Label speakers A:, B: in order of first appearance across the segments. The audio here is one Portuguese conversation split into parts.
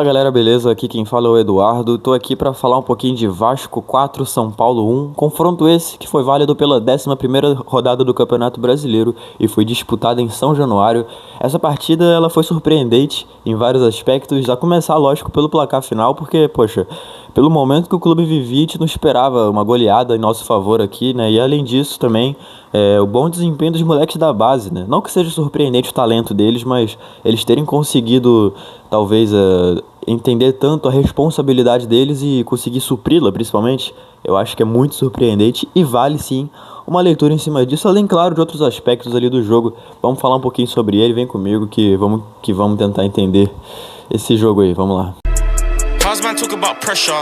A: Fala galera, beleza? Aqui quem fala é o Eduardo. Tô aqui pra falar um pouquinho de Vasco 4, São Paulo 1. Confronto esse que foi válido pela 11ª rodada do Campeonato Brasileiro e foi disputada em São Januário. Essa partida ela foi surpreendente em vários aspectos, a começar, lógico, pelo placar final, porque, poxa, pelo momento que o clube vivia, a gente não esperava uma goleada em nosso favor aqui, né? E além disso também, o bom desempenho dos moleques da base, né? Não que seja surpreendente o talento deles, mas eles terem conseguido, talvez, entender tanto a responsabilidade deles e conseguir supri-la, principalmente, eu acho que é muito surpreendente e vale sim uma leitura em cima disso, além, claro, de outros aspectos ali do jogo. Vamos falar um pouquinho sobre ele, vem comigo que vamos tentar entender esse jogo aí, vamos lá.
B: How's man talk about pressure?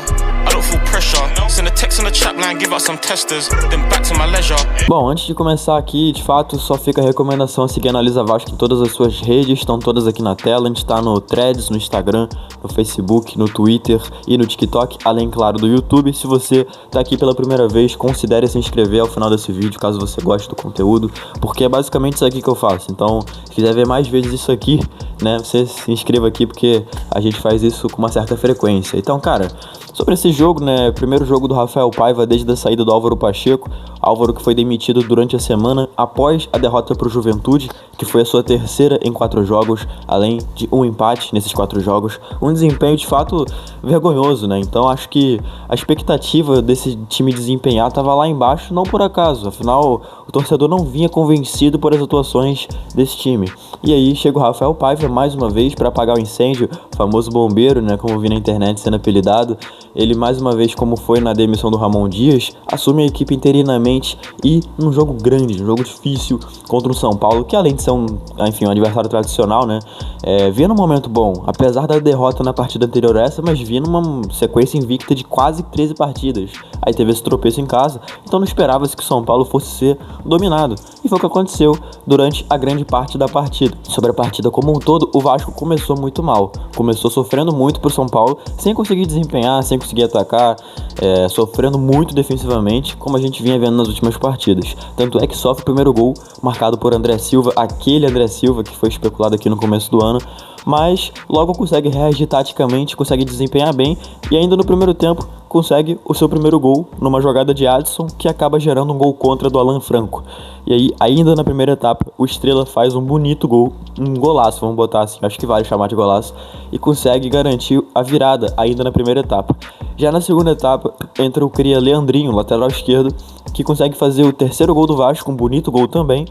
B: I don't feel pressure. Send a text on the chat line, give out some testers, then back to my leisure.
A: Bom, antes de começar aqui, de fato, só fica a recomendação a seguir a Analisa Vasco em todas as suas redes, estão todas aqui na tela. A gente tá no Threads, no Instagram, no Facebook, no Twitter e no TikTok, além, claro, do YouTube. Se você tá aqui pela primeira vez, considere se inscrever ao final desse vídeo, caso você goste do conteúdo, porque é basicamente isso aqui que eu faço. Então, se quiser ver mais vezes isso aqui, né, você se inscreva aqui, porque a gente faz isso com uma certa frequência. Então, cara, sobre esse jogo, né, primeiro jogo do Rafael Paiva desde a saída do Álvaro Pacheco, Álvaro que foi demitido durante a semana após a derrota para o Juventude, que foi a sua terceira em 4 jogos, além de um empate nesses 4 jogos, um desempenho de fato vergonhoso, né? Então acho que a expectativa desse time desempenhar estava lá embaixo, não por acaso, afinal o torcedor não vinha convencido por as atuações desse time. E aí chega o Rafael Paiva mais uma vez para apagar o incêndio, o famoso bombeiro, né, como eu vi na internet sendo apelidado. Ele mais uma vez, como foi na demissão do Ramon Dias, assume a equipe interinamente e num jogo grande, um jogo difícil contra o São Paulo, que além de ser um adversário tradicional, né, vinha num momento bom, apesar da derrota na partida anterior a essa, mas vinha numa sequência invicta de quase 13 partidas. Aí teve esse tropeço em casa, então não esperava-se que o São Paulo fosse ser dominado. E foi o que aconteceu durante a grande parte da partida. Sobre a partida como um todo, o Vasco começou muito mal. Começou sofrendo muito pro São Paulo, sem conseguir desempenhar, sem conseguir atacar, sofrendo muito defensivamente, como a gente vinha vendo nas últimas partidas. Tanto é que sofre o primeiro gol, marcado por André Silva, aquele André Silva que foi especulado aqui no começo do ano, mas logo consegue reagir taticamente, consegue desempenhar bem e ainda no primeiro tempo consegue o seu primeiro gol numa jogada de Adson que acaba gerando um gol contra do Alan Franco. E aí, ainda na primeira etapa, o Estrela faz um bonito gol, um golaço, vamos botar assim, acho que vale chamar de golaço, e consegue garantir a virada ainda na primeira etapa. Já na segunda etapa, entra o cria Leandrinho, lateral esquerdo, que consegue fazer o terceiro gol do Vasco, um bonito gol também.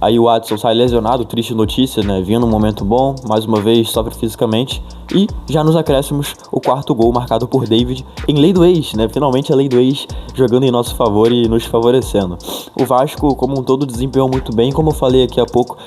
A: Aí o Adson sai lesionado, triste notícia, né? Vinha num momento bom, mais uma vez sofre fisicamente. E já nos acréscimos, o quarto gol marcado por David em lei do ex, né? Finalmente a lei do ex jogando em nosso favor e nos favorecendo. O Vasco, como um todo, desempenhou muito bem, como eu falei aqui há pouco,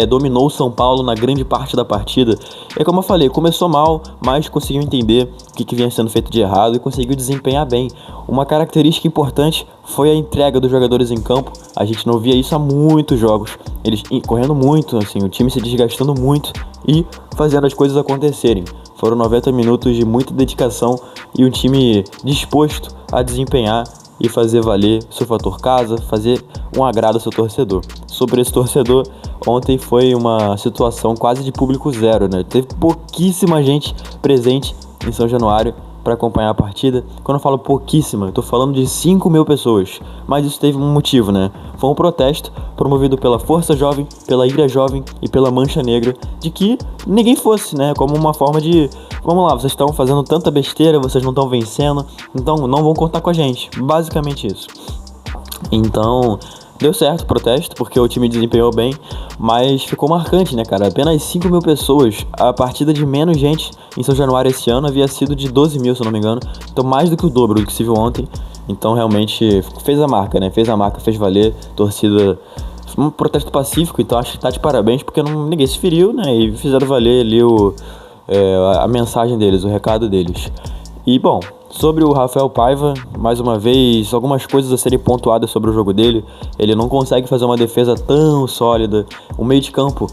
A: dominou o São Paulo na grande parte da partida. É como eu falei, começou mal, mas conseguiu entender o que vinha sendo feito de errado e conseguiu desempenhar bem. Uma característica importante foi a entrega dos jogadores em campo. A gente não via isso há muitos jogos. Eles correndo muito, assim, o time se desgastando muito e fazendo as coisas acontecerem. Foram 90 minutos de muita dedicação e um time disposto a desempenhar e fazer valer seu fator casa, fazer um agrado ao seu torcedor. Sobre esse torcedor, ontem foi uma situação quase de público zero, né? Teve pouquíssima gente presente em São Januário para acompanhar a partida. Quando eu falo pouquíssima, eu tô falando de 5 mil pessoas, mas isso teve um motivo, né? Foi um protesto promovido pela Força Jovem, pela Ilha Jovem e pela Mancha Negra, de que ninguém fosse, né? Como uma forma de, vamos lá, vocês estão fazendo tanta besteira, vocês não estão vencendo, então não vão contar com a gente, basicamente isso. Então deu certo o protesto, porque o time desempenhou bem, mas ficou marcante, né, cara? Apenas 5 mil pessoas. A partida de menos gente em São Januário esse ano havia sido de 12 mil, se eu não me engano. Então mais do que o dobro do que se viu ontem. Então realmente fez a marca, né? Fez a marca, fez valer. Torcida, um protesto pacífico, então acho que tá de parabéns, porque ninguém se feriu, né? E fizeram valer ali a mensagem deles, o recado deles. E bom, sobre o Rafael Paiva, mais uma vez, algumas coisas a serem pontuadas sobre o jogo dele. Ele não consegue fazer uma defesa tão sólida. O meio de campo,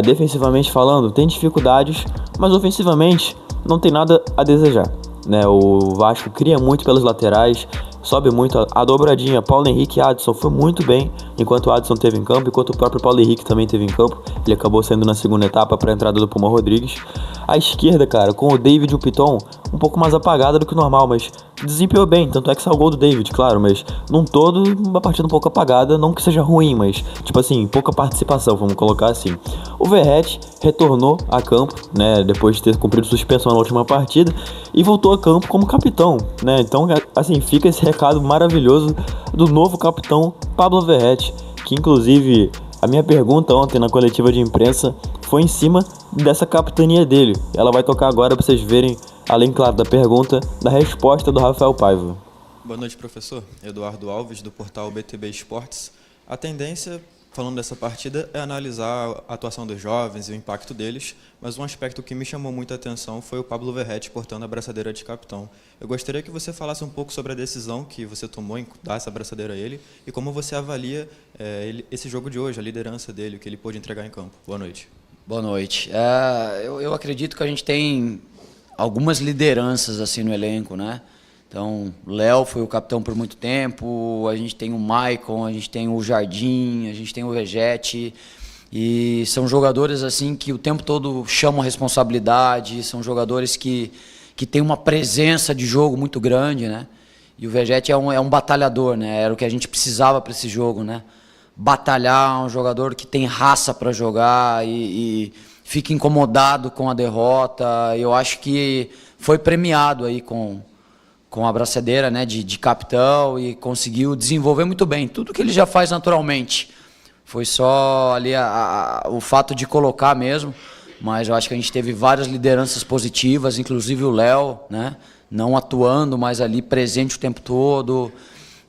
A: defensivamente falando, tem dificuldades, mas ofensivamente não tem nada a desejar, né? O Vasco cria muito pelas laterais, sobe muito. A dobradinha Paulo Henrique e Adson foi muito bem enquanto o Adson esteve em campo, enquanto o próprio Paulo Henrique também esteve em campo. Ele acabou saindo na segunda etapa para a entrada do Puma Rodrigues. A esquerda, cara, com o David e o Piton, um pouco mais apagada do que o normal, mas desempenhou bem, tanto é que saiu o gol do David, claro, mas num todo, uma partida um pouco apagada, não que seja ruim, mas, tipo assim, pouca participação, vamos colocar assim. O Verratti retornou a campo, né, depois de ter cumprido suspensão na última partida, e voltou a campo como capitão, né, então, assim, fica esse recado maravilhoso do novo capitão Pablo Verratti, que inclusive a minha pergunta ontem na coletiva de imprensa foi em cima dessa capitania dele. Ela vai tocar agora para vocês verem, além, claro, da pergunta, da resposta do Rafael Paiva.
C: Boa noite, professor. Eduardo Alves, do portal BTB Esportes. A tendência, falando dessa partida, é analisar a atuação dos jovens e o impacto deles, mas um aspecto que me chamou muita atenção foi o Pablo Verratti portando a braçadeira de capitão. Eu gostaria que você falasse um pouco sobre a decisão que você tomou em dar essa braçadeira a ele e como você avalia esse jogo de hoje, a liderança dele, o que ele pôde entregar em campo. Boa noite.
D: Boa noite. Eu acredito que a gente tem algumas lideranças assim no elenco, né? Então, o Léo foi o capitão por muito tempo, a gente tem o Maicon, a gente tem o Jardim, a gente tem o Vegetti, e são jogadores assim que o tempo todo chamam responsabilidade, são jogadores que têm uma presença de jogo muito grande, né? E o Vegetti é um batalhador, né? Era o que a gente precisava para esse jogo, né? Batalhar, um jogador que tem raça para jogar e fica incomodado com a derrota. Eu acho que foi premiado aí com a braçadeira, né, de capitão, e conseguiu desenvolver muito bem tudo que ele já faz naturalmente. Foi só ali o fato de colocar mesmo, mas eu acho que a gente teve várias lideranças positivas, inclusive o Léo, né, não atuando, mas ali presente o tempo todo.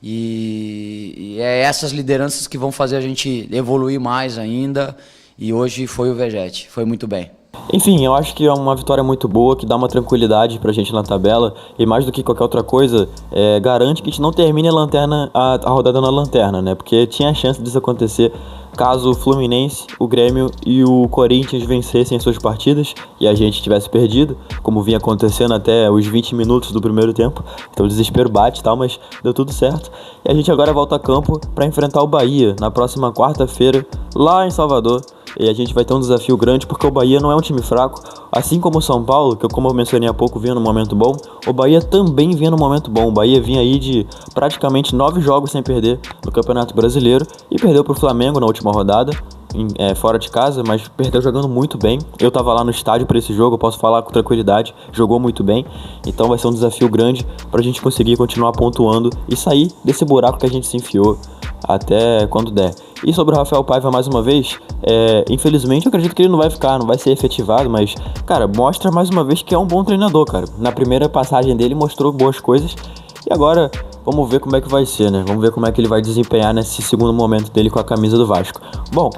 D: E é essas lideranças que vão fazer a gente evoluir mais ainda, e hoje foi o Vegetti, foi muito bem.
A: Enfim, eu acho que é uma vitória muito boa, que dá uma tranquilidade pra gente na tabela, e mais do que qualquer outra coisa, garante que a gente não termine a rodada na lanterna, né? Porque tinha a chance disso acontecer caso o Fluminense, o Grêmio e o Corinthians vencessem as suas partidas e a gente tivesse perdido, como vinha acontecendo até os 20 minutos do primeiro tempo. Então o desespero bate e tal, mas deu tudo certo. E a gente agora volta a campo para enfrentar o Bahia na próxima quarta-feira, lá em Salvador. E a gente vai ter um desafio grande porque o Bahia não é um time fraco. Assim como o São Paulo, que como eu mencionei há pouco, vinha num momento bom, o Bahia também vinha num momento bom. O Bahia vinha aí de praticamente 9 jogos sem perder no Campeonato Brasileiro e perdeu pro Flamengo na última rodada, fora de casa, mas perdeu jogando muito bem. Eu tava lá no estádio para esse jogo, eu posso falar com tranquilidade, jogou muito bem. Então vai ser um desafio grande pra gente conseguir continuar pontuando e sair desse buraco que a gente se enfiou até quando der. E sobre o Rafael Paiva, mais uma vez, infelizmente eu acredito que ele não vai ser efetivado, mas, cara, mostra mais uma vez que é um bom treinador, cara. Na primeira passagem dele mostrou boas coisas e agora vamos ver como é que vai ser, né? Vamos ver como é que ele vai desempenhar nesse segundo momento dele com a camisa do Vasco. Bom,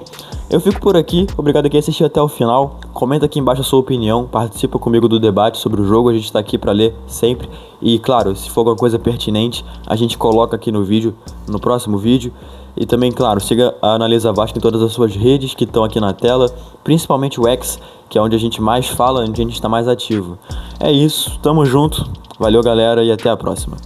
A: eu fico por aqui, obrigado a quem assistiu até o final. Comenta aqui embaixo a sua opinião, participa comigo do debate sobre o jogo, a gente tá aqui pra ler sempre. E claro, se for alguma coisa pertinente, a gente coloca aqui no vídeo, no próximo vídeo. E também, claro, siga a Analisa Vasco em todas as suas redes que estão aqui na tela, principalmente o X, que é onde a gente mais fala, onde a gente está mais ativo. É isso, tamo junto, valeu galera e até a próxima.